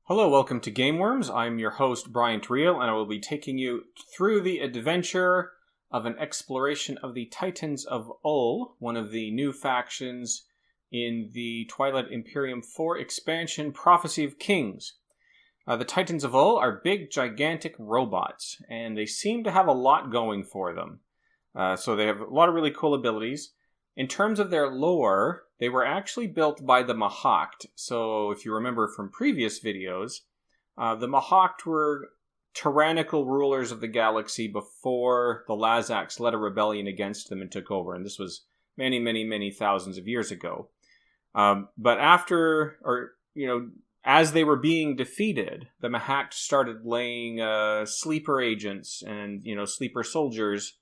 Hello, welcome to Gameworms. I'm your host, Brian Triel, and I will be taking you through the adventure of an exploration of the Titans of Ul, one of the new factions in the Twilight Imperium 4 expansion, Prophecy of Kings. The Titans of Ul are big, gigantic robots, and they seem to have a lot going for them. So they have a lot of really cool abilities. In terms of their lore, they were actually built by the Mahakt. So if you remember from previous videos, the Mahakt were tyrannical rulers of the galaxy before the Lazaks led a rebellion against them and took over. And this was many, many, many thousands of years ago. But as they were being defeated, the Mahakt started laying sleeper agents and, sleeper soldiers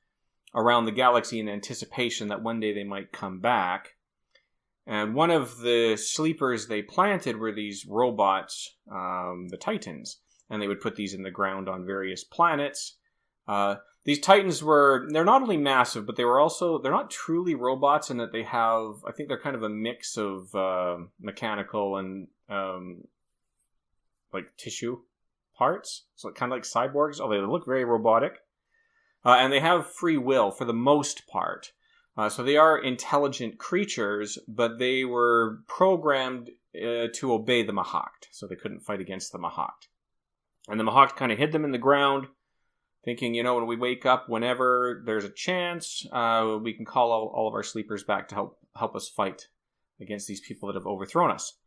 around the galaxy in anticipation that one day they might come back. And one of the sleepers they planted were these robots, the Titans. And they would put these in the ground on various planets. These Titans they're not only massive, but they're not truly robots in that they have, I think they're kind of a mix of mechanical and like tissue parts. So kind of like cyborgs, although they look very robotic. And they have free will for the most part. So they are intelligent creatures, but they were programmed to obey the Mahakt. So they couldn't fight against the Mahakt. And the Mahakt kind of hid them in the ground, thinking, when we wake up, whenever there's a chance, we can call all of our sleepers back to help us fight against these people that have overthrown us.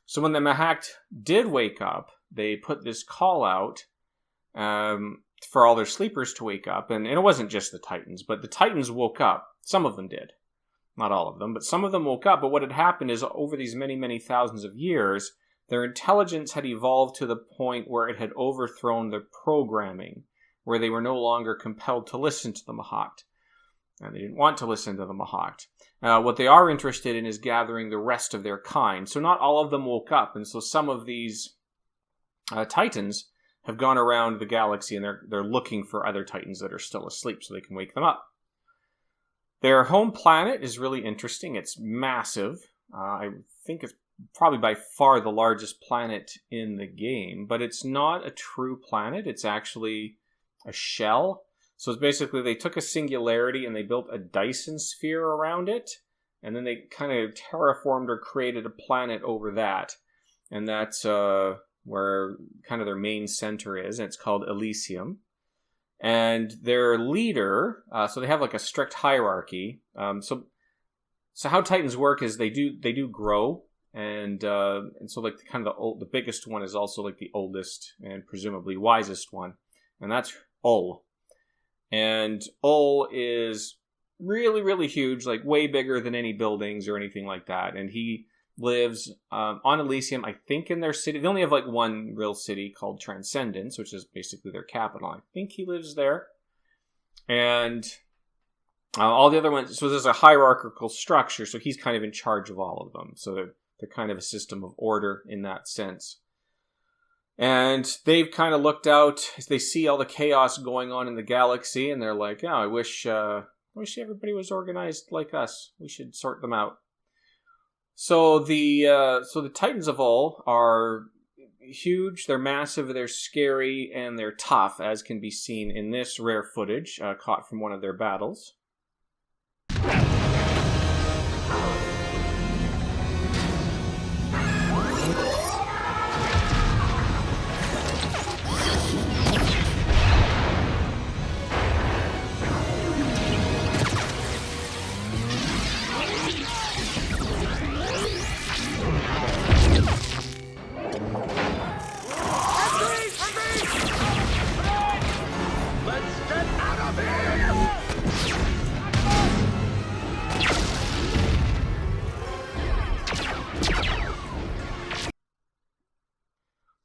So when the Mahakt did wake up, they put this call out for all their sleepers to wake up. And it wasn't just the Titans, but the Titans woke up. Some of them did. Not all of them, but some of them woke up. But what had happened is over these many, many thousands of years, their intelligence had evolved to the point where it had overthrown their programming, where they were no longer compelled to listen to the Mahakt. And they didn't want to listen to the Mahakt. What they are interested in is gathering the rest of their kind. So not all of them woke up. And so some of these Titans have gone around the galaxy and they're looking for other Titans that are still asleep so they can wake them up. Their home planet is really interesting. It's massive. I think it's probably by far the largest planet in the game, but it's not a true planet. It's actually a shell. So it's basically they took a singularity and they built a Dyson sphere around it, and then they kind of terraformed or created a planet over that. And that's where kind of their main center is, and it's called Elysium. And their leader, so they have like a strict hierarchy. So how Titans work is they do grow, and so like the biggest one is also like the oldest and presumably wisest one, and that's Ul. And Ul is really, really huge, like way bigger than any buildings or anything like that. And he lives on Elysium, I think, in their city. They only have like one real city called Transcendence, which is basically their capital. I think he lives there. And all the other ones, so there's a hierarchical structure, so he's kind of in charge of all of them. So they're kind of a system of order in that sense. And they've kind of looked out, they see all the chaos going on in the galaxy, and they're like, I wish everybody was organized like us. We should sort them out. So the Titans of Ul are huge, they're massive, they're scary, and they're tough, as can be seen in this rare footage caught from one of their battles.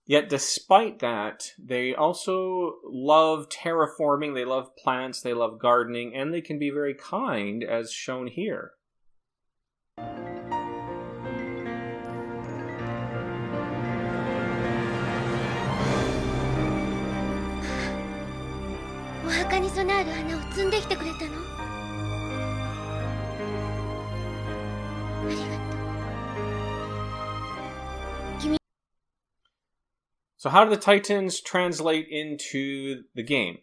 Yet despite that, they also love terraforming, they love plants, they love gardening, and they can be very kind, as shown here. お墓に備える花を摘んできてくれたの？ So how do the Titans translate into the game?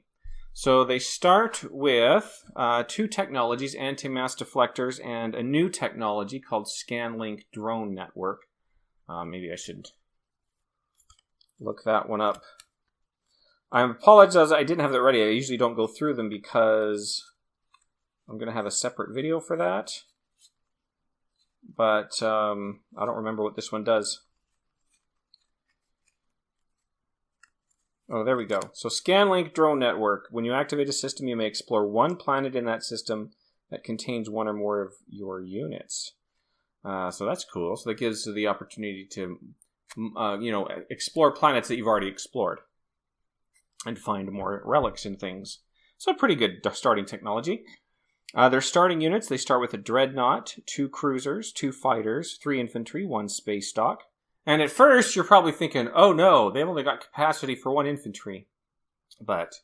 So they start with 2 technologies, anti-mass deflectors, and a new technology called ScanLink Drone Network. Maybe I should look that one up. I apologize, I didn't have that ready. I usually don't go through them because I'm going to have a separate video for that. But I don't remember what this one does. Oh, there we go. So ScanLink Drone Network. When you activate a system, you may explore one planet in that system that contains one or more of your units. So that's cool. So that gives you the opportunity to, explore planets that you've already explored and find more relics and things. So pretty good starting technology. Their starting units, they start with a dreadnought, 2 cruisers, 2 fighters, 3 infantry, 1 space dock. And at first, you're probably thinking, oh no, they've only got capacity for 1 infantry. But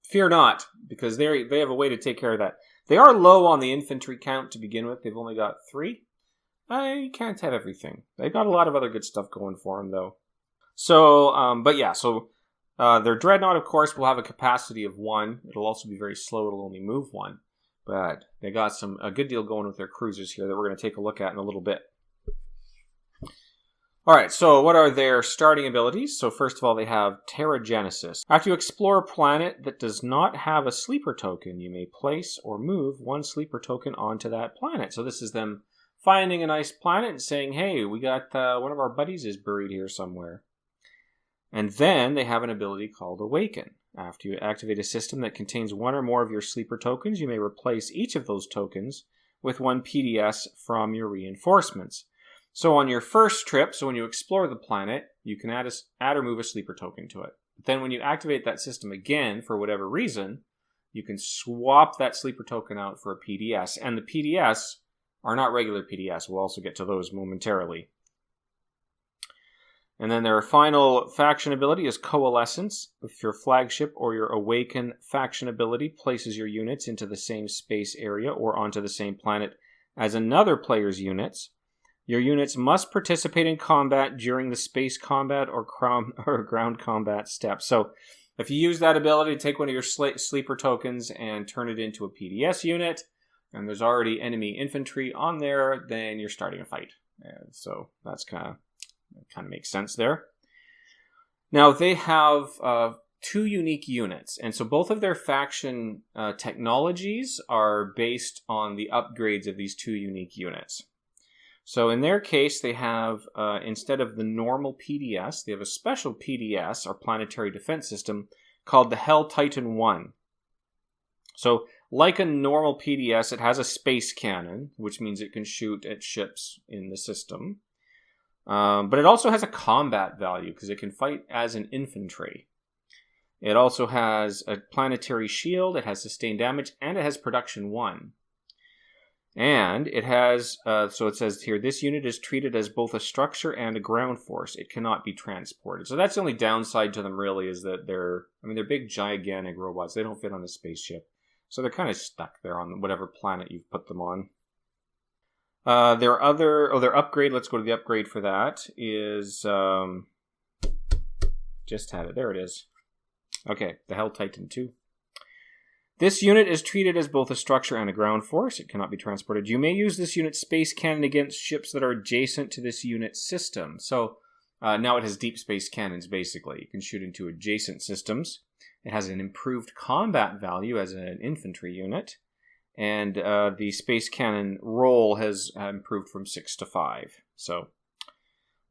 fear not, because they have a way to take care of that. They are low on the infantry count to begin with. They've only got 3. I can't have everything. They've got a lot of other good stuff going for them, though. So, their dreadnought, of course, will have a capacity of 1. It'll also be very slow. It'll only move 1. But they got a good deal going with their cruisers here that we're going to take a look at in a little bit. Alright, so what are their starting abilities? So first of all, they have Terragenesis. After you explore a planet that does not have a sleeper token, you may place or move 1 sleeper token onto that planet. So this is them finding a nice planet and saying, hey, we got one of our buddies is buried here somewhere. And then they have an ability called Awaken. After you activate a system that contains 1 or more of your sleeper tokens, you may replace each of those tokens with 1 PDS from your reinforcements. So on your first trip, so when you explore the planet, you can add or move a sleeper token to it. But then when you activate that system again, for whatever reason, you can swap that sleeper token out for a PDS. And the PDS are not regular PDS. We'll also get to those momentarily. And then their final faction ability is Coalescence. If your Flagship or your Awaken faction ability places your units into the same space area or onto the same planet as another player's units, your units must participate in combat during the space combat or ground combat steps. So if you use that ability to take one of your sleeper tokens and turn it into a PDS unit, and there's already enemy infantry on there, then you're starting a fight. And so that's kind of makes sense there. Now they have 2 unique units, and so both of their faction technologies are based on the upgrades of these 2 unique units. So in their case, they have, instead of the normal PDS, they have a special PDS, or planetary defense system, called the Hell Titan 1. So, like a normal PDS, it has a space cannon, which means it can shoot at ships in the system. But it also has a combat value, because it can fight as an infantry. It also has a planetary shield, it has sustained damage, and it has production 1. And it has, so it says here, this unit is treated as both a structure and a ground force. It cannot be transported. So that's the only downside to them, really, is that they're big, gigantic robots. They don't fit on a spaceship. So they're kind of stuck there on whatever planet you've put them on. Their upgrade, let's go to the upgrade for that, is, just had it, there it is. Okay, the Hell Titan 2. This unit is treated as both a structure and a ground force. It cannot be transported. You may use this unit's space cannon against ships that are adjacent to this unit's system. So now it has deep space cannons, basically. You can shoot into adjacent systems. It has an improved combat value as an infantry unit. And the space cannon roll has improved from 6 to 5. So,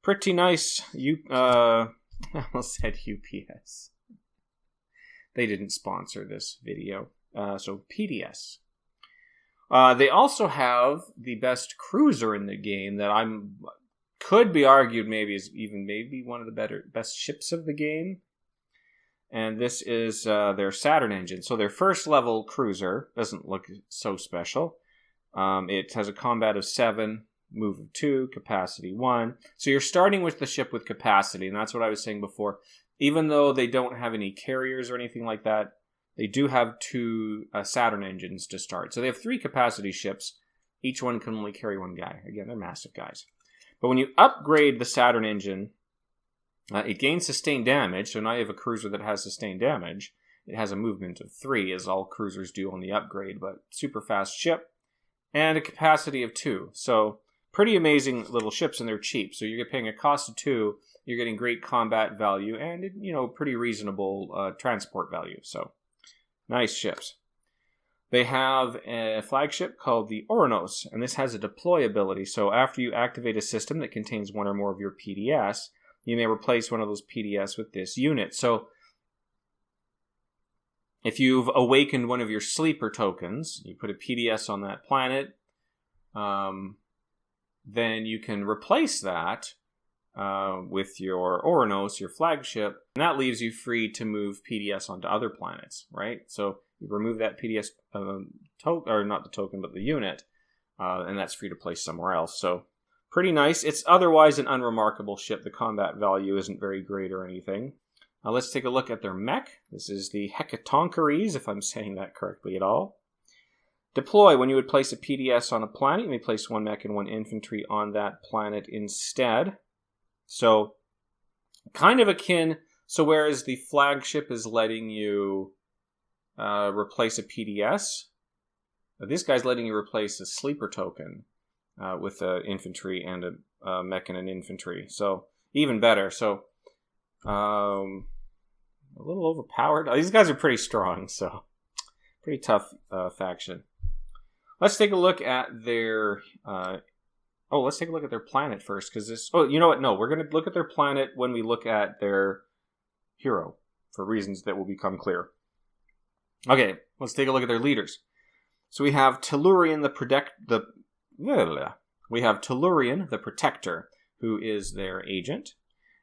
pretty nice. I almost said UPS. They didn't sponsor this video. So PDS. They also have the best cruiser in the game that could be argued maybe one of the best ships of the game. And this is their Saturn engine. So their first level cruiser doesn't look so special. It has a combat of 7, move of 2, capacity 1. So you're starting with the ship with capacity, and that's what I was saying before. Even though they don't have any carriers or anything like that, they do have 2 Saturn engines to start. So they have 3 capacity ships. Each one can only carry 1 guy. Again, they're massive guys. But when you upgrade the Saturn engine, It gains sustained damage, so now you have a cruiser that has sustained damage. It has a movement of 3, as all cruisers do on the upgrade, but super fast ship, and a capacity of 2. So pretty amazing little ships, and they're cheap. So you're paying a cost of 2, you're getting great combat value, and pretty reasonable transport value. So nice ships. They have a flagship called the Oranos, and this has a deploy ability. So after you activate a system that contains one or more of your PDS, you may replace one of those PDS with this unit. So if you've awakened one of your sleeper tokens, you put a PDS on that planet, then you can replace that with your Oranos, your flagship, and that leaves you free to move PDS onto other planets, right? So you remove that PDS token, or not the token, but the unit, and that's free to place somewhere else. So pretty nice. It's otherwise an unremarkable ship. The combat value isn't very great or anything. Let's take a look at their mech. This is the Hecatoncheires, if I'm saying that correctly at all. Deploy. When you would place a PDS on a planet, you may place 1 mech and 1 infantry on that planet instead. So, kind of akin. So, whereas the flagship is letting you replace a PDS, this guy's letting you replace a sleeper token with an infantry and a mech and an infantry. So, even better. So, a little overpowered. These guys are pretty strong, so pretty tough faction. Let's take a look at their... let's take a look at their planet first, because this... Oh, you know what? No, we're going to look at their planet when we look at their hero, for reasons that will become clear. Okay, let's take a look at their leaders. So we have Tellurian We have Tellurian the Protector, who is their agent.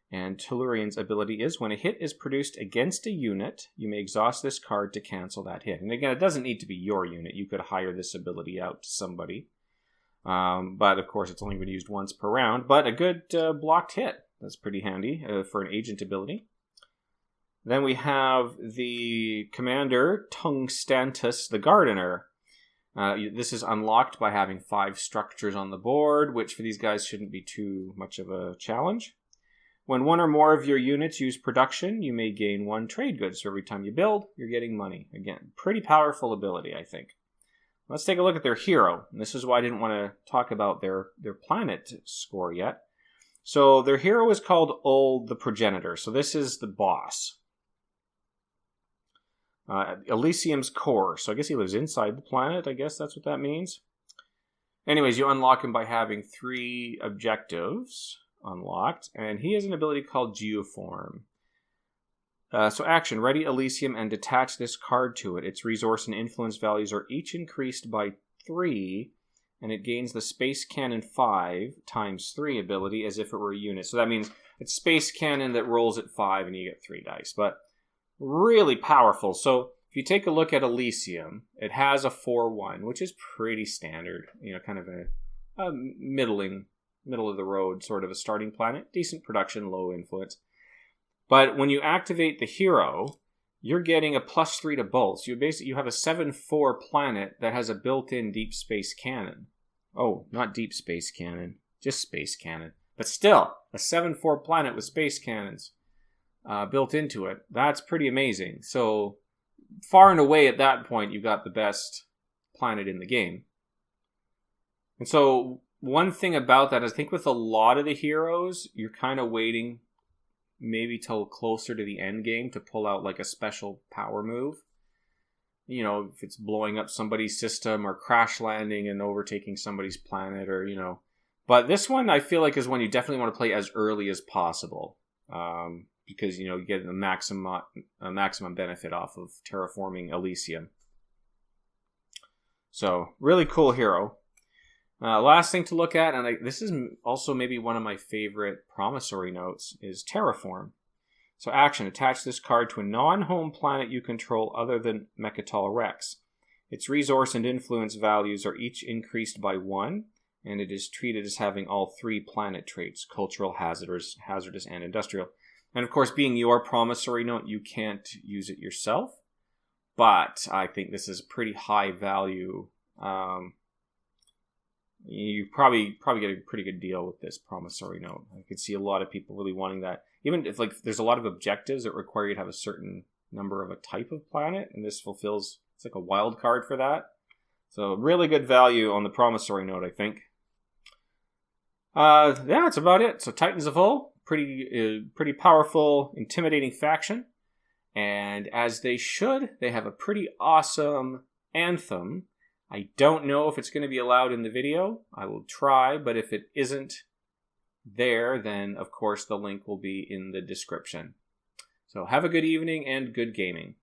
And Tellurian's ability is, when a hit is produced against a unit, you may exhaust this card to cancel that hit. And again, it doesn't need to be your unit. You could hire this ability out to somebody. But of course, it's only been used once per round. But a good blocked hit. That's pretty handy for an agent ability. Then we have the commander, Tungstantus the Gardener. This is unlocked by having 5 structures on the board, which for these guys shouldn't be too much of a challenge. When 1 or more of your units use production, you may gain 1 trade good. So every time you build, you're getting money. Again, pretty powerful ability, I think. Let's take a look at their hero. And this is why I didn't want to talk about their planet score yet. So their hero is called Old the Progenitor. So this is the boss. Elysium's core. So I guess he lives inside the planet. I guess that's what that means. Anyways, you unlock him by having 3 objectives unlocked, and he has an ability called Geoform. So action, ready Elysium and detach this card to it. Its resource and influence values are each increased by 3, and it gains the Space Cannon 5 times 3 ability as if it were a unit. So that means it's Space Cannon that rolls at 5 and you get 3 dice, but really powerful. So if you take a look at Elysium, it has a 4-1, which is pretty standard, kind of a middle of the road sort of a starting planet. Decent production, low influence. But when you activate the hero, you're getting a +3 to both. So you have a 7-4 planet that has a built-in deep space cannon. Oh, not deep space cannon, just space cannon. But still, a 7-4 planet with space cannons built into it. That's pretty amazing. So far and away at that point, you got the best planet in the game. And so one thing about that is, I think with a lot of the heroes, you're kind of waiting maybe till closer to the end game to pull out like a special power move. If it's blowing up somebody's system or crash landing and overtaking somebody's planet or, But this one I feel like is one you definitely want to play as early as possible. Because, you get the maximum benefit off of terraforming Elysium. So, really cool hero. Last thing to look at, and this is also maybe one of my favorite promissory notes, is Terraform. So action, attach this card to a non-home planet you control other than Mechatol Rex. Its resource and influence values are each increased by 1, and it is treated as having all 3 planet traits, cultural, hazardous, and industrial. And of course, being your promissory note, you can't use it yourself, but I think this is pretty high value. You probably get a pretty good deal with this promissory note. I could see a lot of people really wanting that. even if like there's a lot of objectives that require you to have a certain number of a type of planet, and this fulfills, it's like a wild card for that. So really good value on the Promissory node, I think. Yeah, that's about it. So Titans of Hull, pretty powerful, intimidating faction. And as they should, they have a pretty awesome anthem. I don't know if it's going to be allowed in the video. I will try, but if it isn't there, then of course the link will be in the description. So have a good evening and good gaming.